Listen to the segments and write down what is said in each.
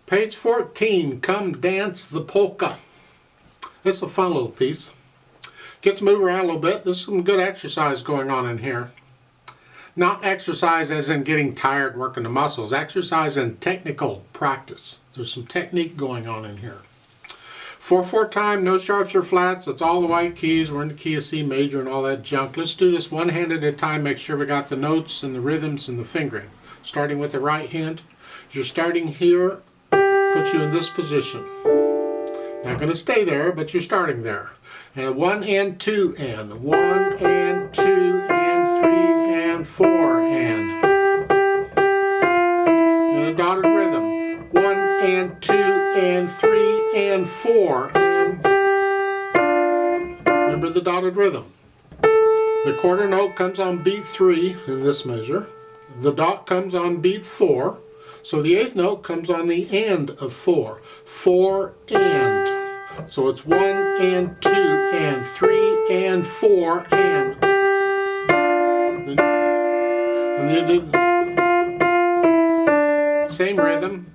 Page 14, Come Dance the Polka. It's a fun little piece. Get to move around a little bit. There's some good exercise going on in here. Not exercise as in getting tired working the muscles. Exercise in technical practice. There's some technique going on in here. 4/4 time, no sharps or flats. It's all the white keys. We're in the key of C major and all that junk. Let's do this one hand at a time. Make sure we got the notes and the rhythms and the fingering. Starting with the right hand. You're starting here. Put you in this position. Not going to stay there, but you're starting there. And 1 and 2 and 1 and 2 and 3 and 4 and in a dotted rhythm. 1 and 2 and 3 and 4 and remember the dotted rhythm. The quarter note comes on beat 3 in this measure. The dot comes on beat 4. So the 8th note comes on the and of 4. 4 and. So it's 1 and 2 and 3 and 4 and. And you do same rhythm.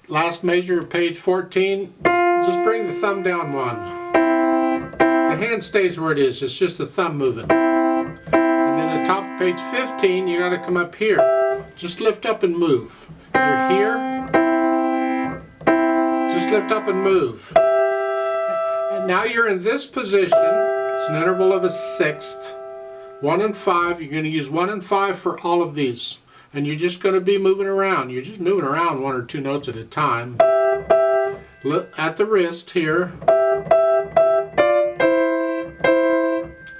Last measure of page 14. Just bring the thumb down one. The hand stays where it is. It's just the thumb moving. And then at the top of page 15, you got to come up here. Just lift up and move. You're here, just lift up and move. And now you're in this position. It's an interval of a sixth. 1 and 5. You're going to use 1 and 5 for all of these. And you're just going to be moving around. You're just moving around 1 or 2 notes at a time. Look at the wrist here.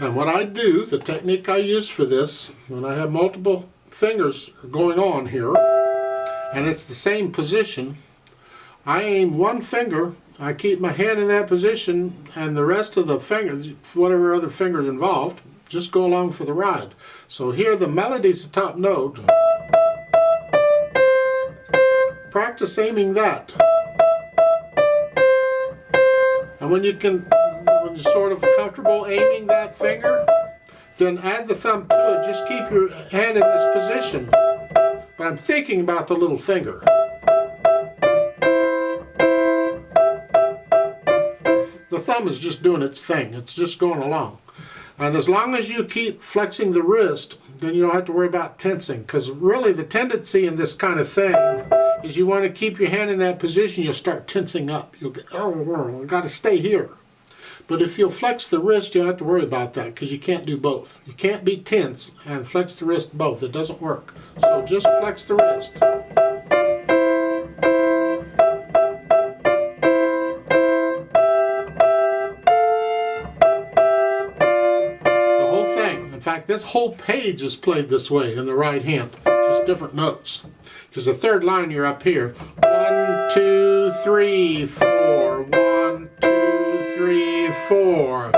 And what I do, the technique I use for this, when I have multiple fingers going on here, and it's the same position, I aim one finger, I keep my hand in that position, and the rest of the fingers, whatever other fingers involved, just go along for the ride. So here the melody's the top note. Practice aiming that. And when you're sort of comfortable aiming that finger, then add the thumb to it. Just keep your hand in this position. But I'm thinking about the little finger. The thumb is just doing its thing. It's just going along. And as long as you keep flexing the wrist, then you don't have to worry about tensing. Because really the tendency in this kind of thing is you want to keep your hand in that position, you'll start tensing up. You'll get, oh, I've got to stay here. But if you'll flex the wrist, you don't have to worry about that because you can't do both. You can't be tense and flex the wrist both. It doesn't work. So just flex the wrist. The whole thing. In fact, this whole page is played this way in the right hand. Just different notes. Because the third line, you're up here. 1, 2, 3, 4. 1, 2, 3, 4.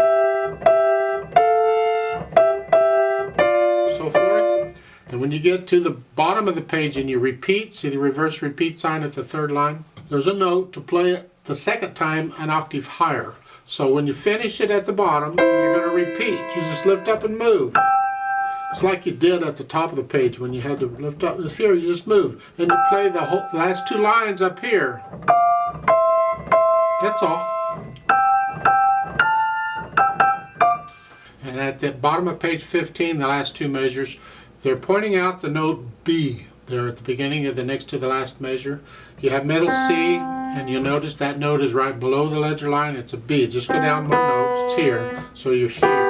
So forth. And when you get to the bottom of the page and you repeat, see the reverse repeat sign at the third line? There's a note to play it the second time an octave higher. So when you finish it at the bottom, you're going to repeat. You just lift up and move. It's like you did at the top of the page when you had to lift up. Here, you just move. And you play the last 2 lines up here. That's all. And at the bottom of page 15, the last 2 measures, they're pointing out the note B there at the beginning of the next to the last measure. You have middle C, and you'll notice that note is right below the ledger line. It's a B. Just go down 1 note. It's here. So you're here.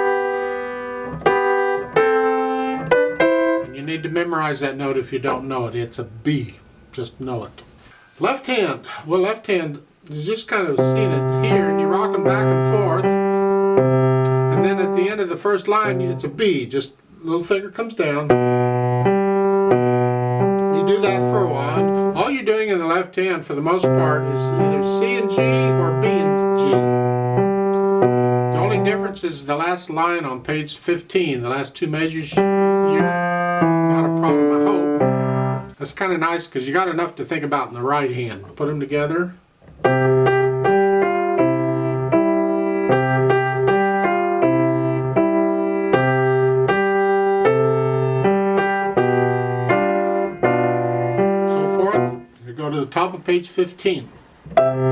And you need to memorize that note if you don't know it. It's a B. Just know it. Left hand. Well, left hand is just kind of seeing it here, and you're rocking back and forth. And then at the end of the first line, it's a B. Just little finger comes down. You do that for a while. And all you're doing in the left hand, for the most part, is either C and G or B and G. The only difference is the last line on page 15. The last 2 measures, you're not a problem, I hope. That's kind of nice because you got enough to think about in the right hand. Put them together. You go to the top of page 15. And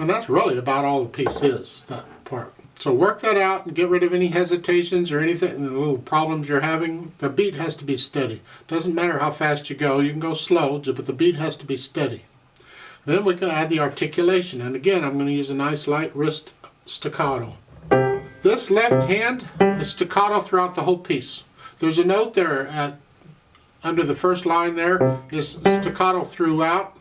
that's really about all the piece is, that part. So work that out and get rid of any hesitations or anything, little problems you're having. The beat has to be steady. Doesn't matter how fast you can go slow, but the beat has to be steady. Then we can add the articulation. And again, I'm going to use a nice light wrist staccato. This left hand is staccato throughout the whole piece. There's a note there under the first line there is staccato throughout.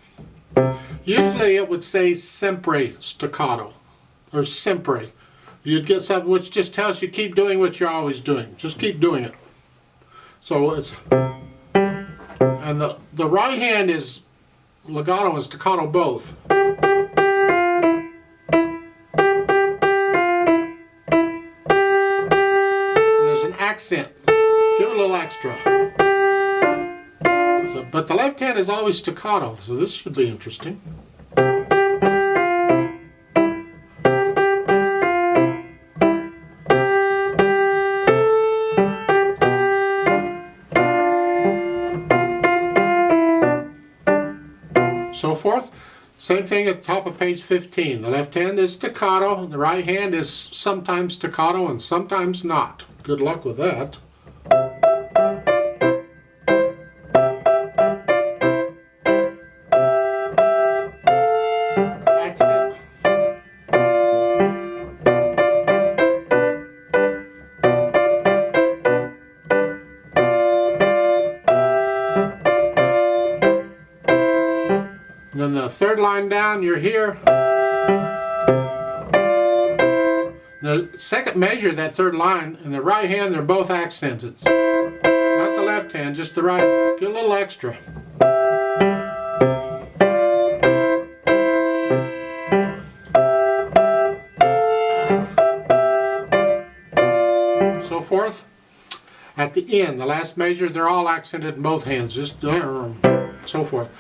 Usually it would say sempre staccato, or sempre. You'd get something which just tells you keep doing what you're always doing. Just keep doing it. So it's, and the right hand is legato and staccato both. And there's an accent. Give it a little extra. But the left hand is always staccato, so this should be interesting. So forth. Same thing at the top of page 15. The left hand is staccato, the right hand is sometimes staccato and sometimes not. Good luck with that. Then the third line down, you're here. The second measure, that third line, in the right hand, they're both accented. Not the left hand, just the right. Get a little extra. So forth. At the end, the last measure, they're all accented in both hands, just so forth.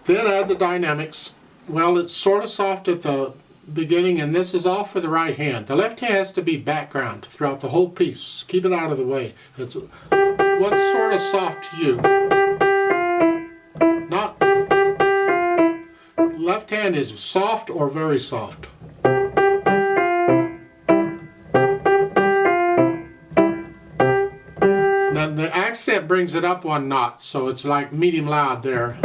Then add the dynamics. Well, it's sort of soft at the beginning, and this is all for the right hand. The left hand has to be background throughout the whole piece. Keep it out of the way. It's what's sort of soft to you. Not left hand is soft or very soft. Now the accent brings it up one notch, so it's like medium loud there.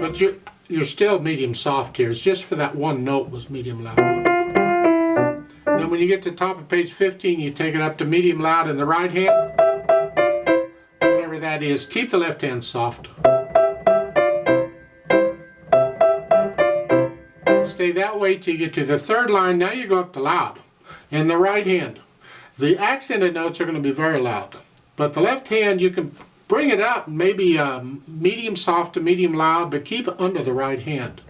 But you're still medium soft here. It's just for that one note was medium loud. Then when you get to the top of page 15, you take it up to medium loud in the right hand. Whatever that is, keep the left hand soft. Stay that way till you get to the third line. Now you go up to loud in the right hand. The accented notes are going to be very loud. But the left hand, you can bring it up, maybe medium soft to medium loud, but keep it under the right hand.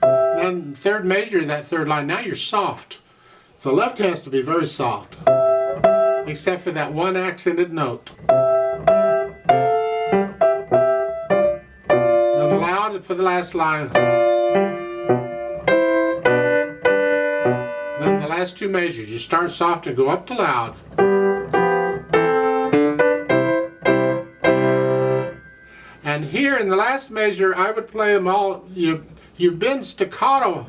Then third measure, that third line, now you're soft. The left has to be very soft, except for that one accented note. Then the loud for the last line. Then the last two measures, you start soft and go up to loud. And here in the last measure, I would play them all, you bend staccato.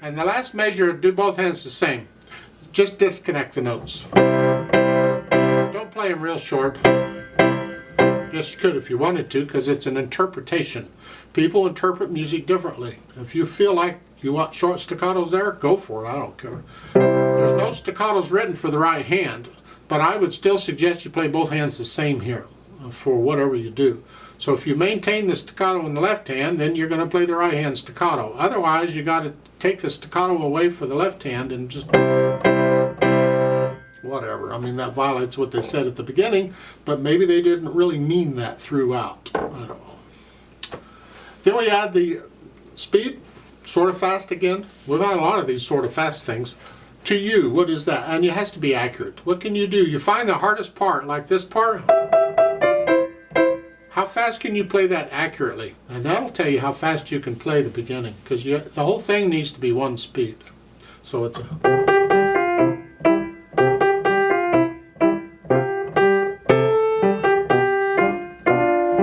And the last measure, do both hands the same. Just disconnect the notes. Don't play them real short. Guess you could if you wanted to, because it's an interpretation. People interpret music differently. If you feel like you want short staccatos there, go for it. I don't care. There's no staccatos written for the right hand, but I would still suggest you play both hands the same here for whatever you do. So if you maintain the staccato in the left hand, then you're going to play the right hand staccato. Otherwise, you got to take the staccato away for the left hand and just whatever. I mean, that violates what they said at the beginning, but maybe they didn't really mean that throughout. I don't know. Then we add the speed, sort of fast again. We've had a lot of these sort of fast things. To you, what is that? And it has to be accurate. What can you do? You find the hardest part, like this part. How fast can you play that accurately? And that'll tell you how fast you can play the beginning, because the whole thing needs to be one speed. So it's a...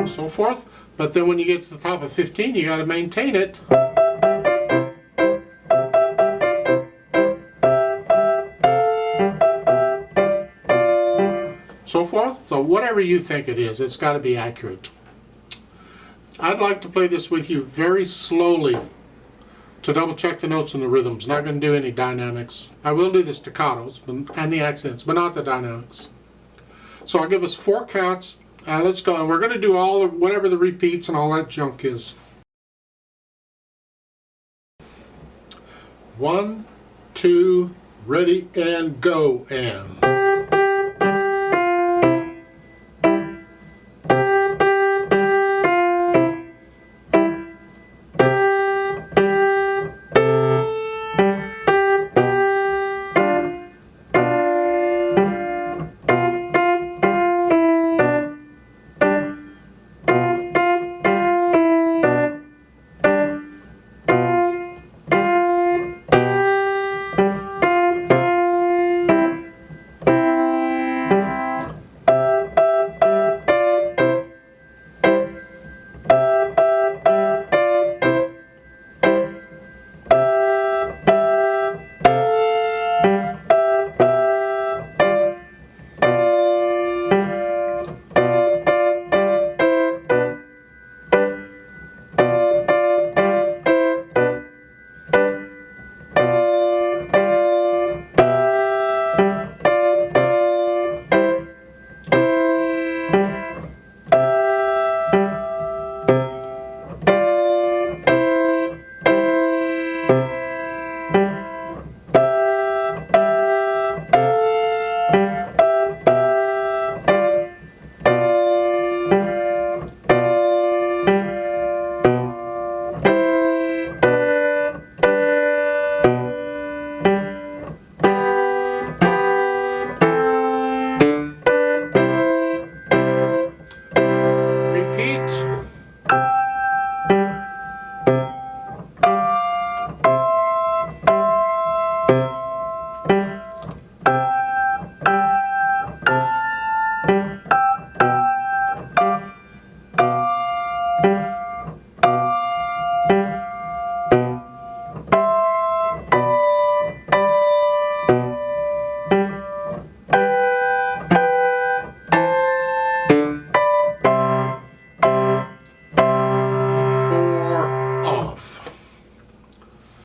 so forth. But then when you get to the top of 15, you got to maintain it. So forth. So whatever you think it is, it's got to be accurate. I'd like to play this with you very slowly to double check the notes and the rhythms. Not going to do any dynamics. I will do the staccatos and the accents, but not the dynamics. So I'll give us 4 counts. Let's go. And we're going to do all whatever the repeats and all that junk is. 1, 2, ready, and go, and...